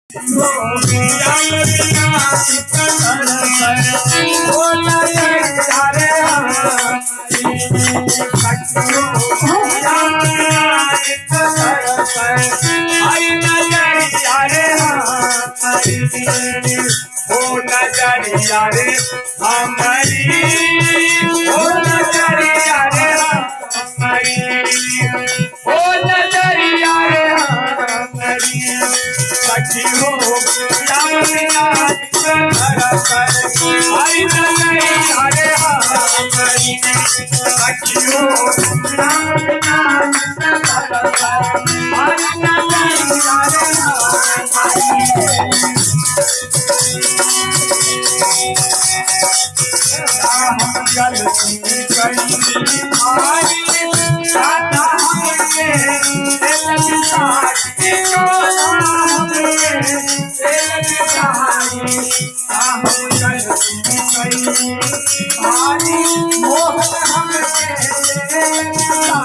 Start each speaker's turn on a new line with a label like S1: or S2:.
S1: नजरिया रे हमारी, ओ नजरिया रे हमारी, ओ नजरिया रे हमारी, सखी हो यामिना आई नजरिया रे हमारी, सखी हो यामिना आई नजरिया रे हमारी। गलती करी हमारी दादा हमने लगतारी गलती करी हमारी मोहन हमने कन्हैया